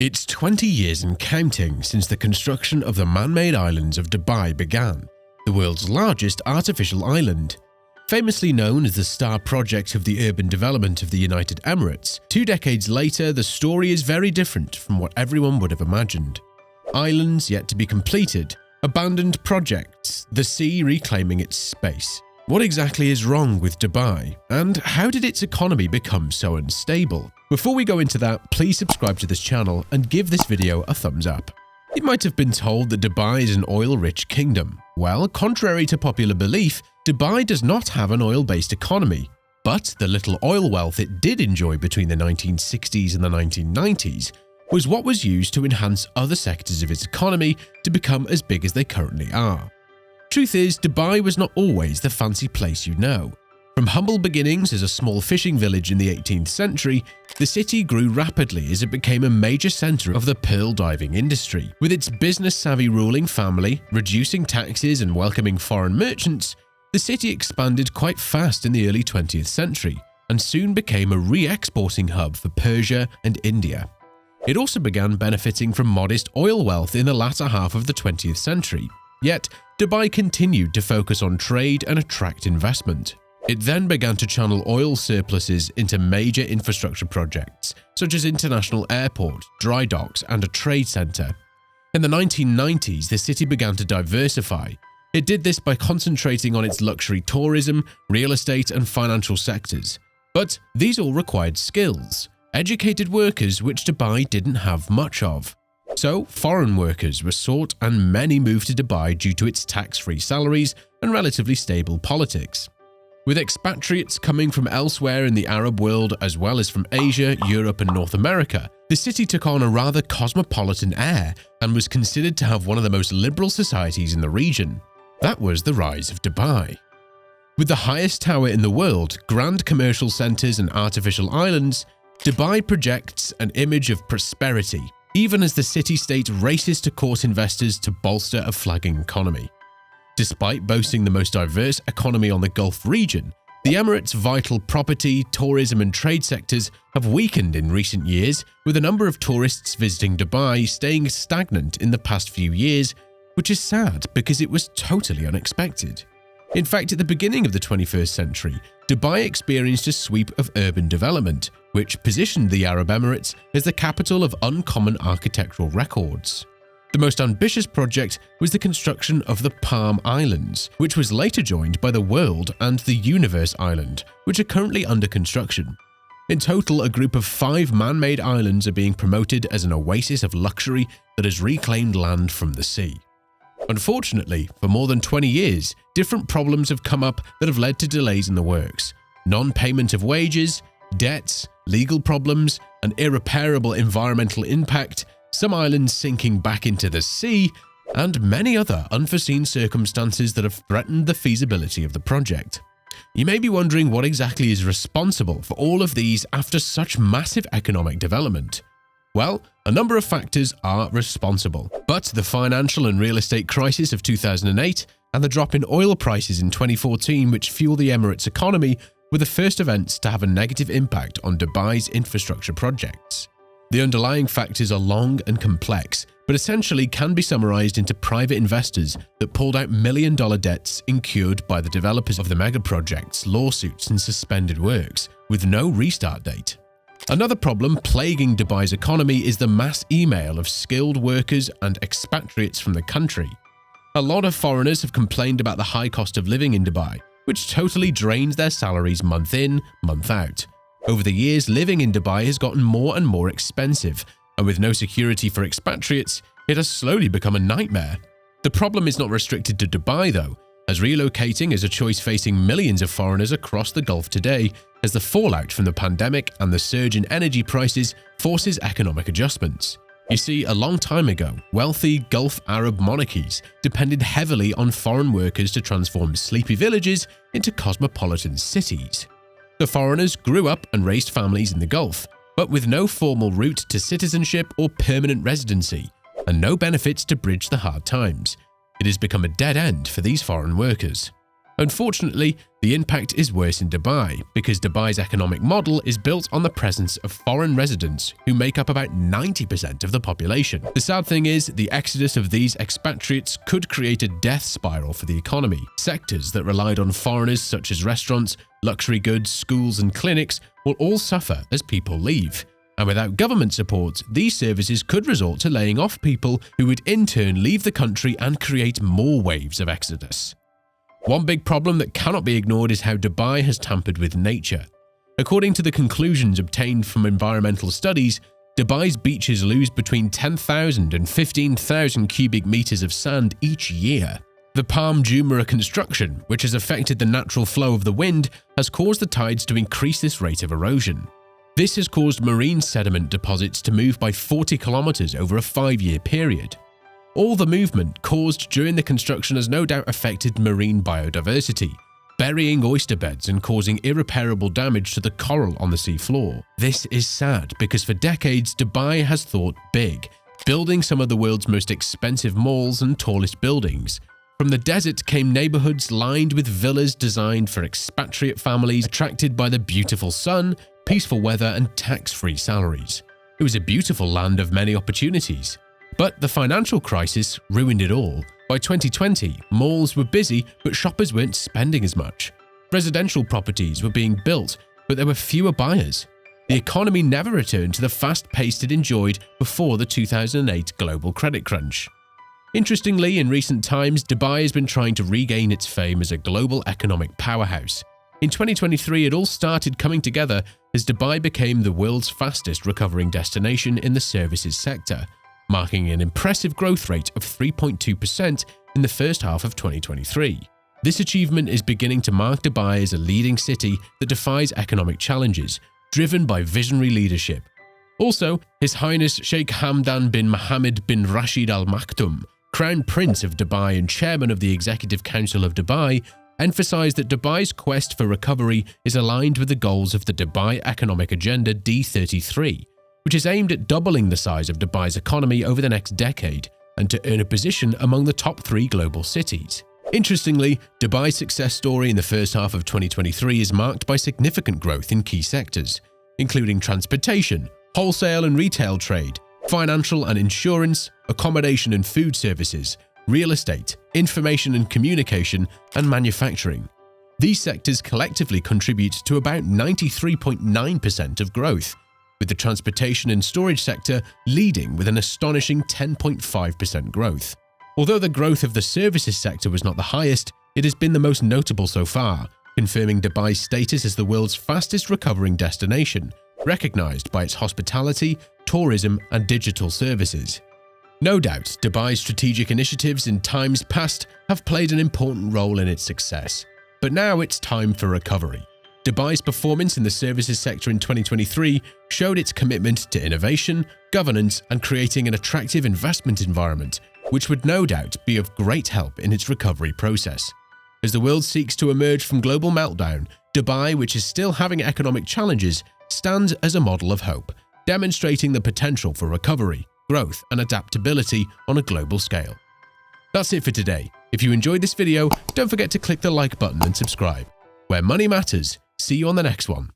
It's 20 years and counting since the construction of the man-made islands of Dubai began, the world's largest artificial island. Famously known as the star project of the urban development of the United Emirates, 2 decades later the story is very different from what everyone would have imagined. Islands yet to be completed, abandoned projects, the sea reclaiming its space. What exactly is wrong with Dubai, and how did its economy become so unstable? Before we go into that, please subscribe to this channel and give this video a thumbs up. You might have been told that Dubai is an oil-rich kingdom. Well, contrary to popular belief, Dubai does not have an oil-based economy. But the little oil wealth it did enjoy between the 1960s and the 1990s was what was used to enhance other sectors of its economy to become as big as they currently are. Truth is, Dubai was not always the fancy place you know. From humble beginnings as a small fishing village in the 18th century, the city grew rapidly as it became a major center of the pearl diving industry. With its business-savvy ruling family, reducing taxes and welcoming foreign merchants, the city expanded quite fast in the early 20th century and soon became a re-exporting hub for Persia and India. It also began benefiting from modest oil wealth in the latter half of the 20th century. Yet, Dubai continued to focus on trade and attract investment. It then began to channel oil surpluses into major infrastructure projects, such as International Airport, dry docks, and a trade center. In the 1990s, the city began to diversify. It did this by concentrating on its luxury tourism, real estate, and financial sectors. But these all required skills, educated workers which Dubai didn't have much of. So, foreign workers were sought and many moved to Dubai due to its tax-free salaries and relatively stable politics. With expatriates coming from elsewhere in the Arab world as well as from Asia, Europe and North America, the city took on a rather cosmopolitan air and was considered to have one of the most liberal societies in the region. That was the rise of Dubai. With the highest tower in the world, grand commercial centers and artificial islands, Dubai projects an image of prosperity, even as the city-state races to court investors to bolster a flagging economy. Despite boasting the most diverse economy on the Gulf region, the Emirates' vital property, tourism and trade sectors have weakened in recent years, with a number of tourists visiting Dubai staying stagnant in the past few years, which is sad because it was totally unexpected. In fact, at the beginning of the 21st century, Dubai experienced a sweep of urban development, which positioned the Arab Emirates as the capital of uncommon architectural records. The most ambitious project was the construction of the Palm Islands, which was later joined by the World and the Universe Island, which are currently under construction. In total, a group of 5 man-made islands are being promoted as an oasis of luxury that has reclaimed land from the sea. Unfortunately, for more than 20 years, different problems have come up that have led to delays in the works. Non-payment of wages, debts, legal problems, an irreparable environmental impact, some islands sinking back into the sea, and many other unforeseen circumstances that have threatened the feasibility of the project. You may be wondering what exactly is responsible for all of these after such massive economic development. Well, a number of factors are responsible, but the financial and real estate crisis of 2008 and the drop in oil prices in 2014, which fueled the Emirates' economy, were the first events to have a negative impact on Dubai's infrastructure projects. The underlying factors are long and complex, but essentially can be summarized into private investors that pulled out million-dollar debts incurred by the developers of the mega projects, lawsuits, and suspended works, with no restart date. Another problem plaguing Dubai's economy is the mass email of skilled workers and expatriates from the country. A lot of foreigners have complained about the high cost of living in Dubai, which totally drains their salaries month in, month out. Over the years, living in Dubai has gotten more and more expensive, and with no security for expatriates, it has slowly become a nightmare. The problem is not restricted to Dubai though, as relocating is a choice facing millions of foreigners across the Gulf today, as the fallout from the pandemic and the surge in energy prices forces economic adjustments. You see, a long time ago, wealthy Gulf Arab monarchies depended heavily on foreign workers to transform sleepy villages into cosmopolitan cities. The foreigners grew up and raised families in the Gulf, but with no formal route to citizenship or permanent residency, and no benefits to bridge the hard times. It has become a dead end for these foreign workers. Unfortunately, the impact is worse in Dubai because Dubai's economic model is built on the presence of foreign residents who make up about 90% of the population. The sad thing is, the exodus of these expatriates could create a death spiral for the economy. Sectors that relied on foreigners such as restaurants, luxury goods, schools and clinics will all suffer as people leave. And without government support, these services could resort to laying off people who would in turn leave the country and create more waves of exodus. One big problem that cannot be ignored is how Dubai has tampered with nature. According to the conclusions obtained from environmental studies, Dubai's beaches lose between 10,000 and 15,000 cubic meters of sand each year. The Palm Jumeirah construction, which has affected the natural flow of the wind, has caused the tides to increase this rate of erosion. This has caused marine sediment deposits to move by 40 kilometers over a 5-year period. All the movement caused during the construction has no doubt affected marine biodiversity, burying oyster beds and causing irreparable damage to the coral on the seafloor. This is sad because for decades Dubai has thought big, building some of the world's most expensive malls and tallest buildings. From the desert came neighborhoods lined with villas designed for expatriate families attracted by the beautiful sun, peaceful weather and tax-free salaries. It was a beautiful land of many opportunities. But the financial crisis ruined it all. By 2020, malls were busy, but shoppers weren't spending as much. Residential properties were being built, but there were fewer buyers. The economy never returned to the fast pace it enjoyed before the 2008 global credit crunch. Interestingly, in recent times, Dubai has been trying to regain its fame as a global economic powerhouse. In 2023, it all started coming together as Dubai became the world's fastest recovering destination in the services sector, marking an impressive growth rate of 3.2% in the first half of 2023. This achievement is beginning to mark Dubai as a leading city that defies economic challenges, driven by visionary leadership. Also, His Highness Sheikh Hamdan bin Mohammed bin Rashid Al Maktoum, Crown Prince of Dubai and Chairman of the Executive Council of Dubai, emphasized that Dubai's quest for recovery is aligned with the goals of the Dubai Economic Agenda D33, which is aimed at doubling the size of Dubai's economy over the next decade and to earn a position among the top 3 global cities. Interestingly, Dubai's success story in the first half of 2023 is marked by significant growth in key sectors, including transportation, wholesale and retail trade, financial and insurance, accommodation and food services, real estate, information and communication, and manufacturing. These sectors collectively contribute to about 93.9% of growth, with the transportation and storage sector leading with an astonishing 10.5% growth. Although the growth of the services sector was not the highest, it has been the most notable so far, confirming Dubai's status as the world's fastest recovering destination, recognized by its hospitality, tourism, and digital services. No doubt, Dubai's strategic initiatives in times past have played an important role in its success, but now it's time for recovery. Dubai's performance in the services sector in 2023 showed its commitment to innovation, governance, and creating an attractive investment environment, which would no doubt be of great help in its recovery process. As the world seeks to emerge from global meltdown, Dubai, which is still having economic challenges, stands as a model of hope, demonstrating the potential for recovery, growth, and adaptability on a global scale. That's it for today. If you enjoyed this video, don't forget to click the like button and subscribe. Where money matters, see you on the next one.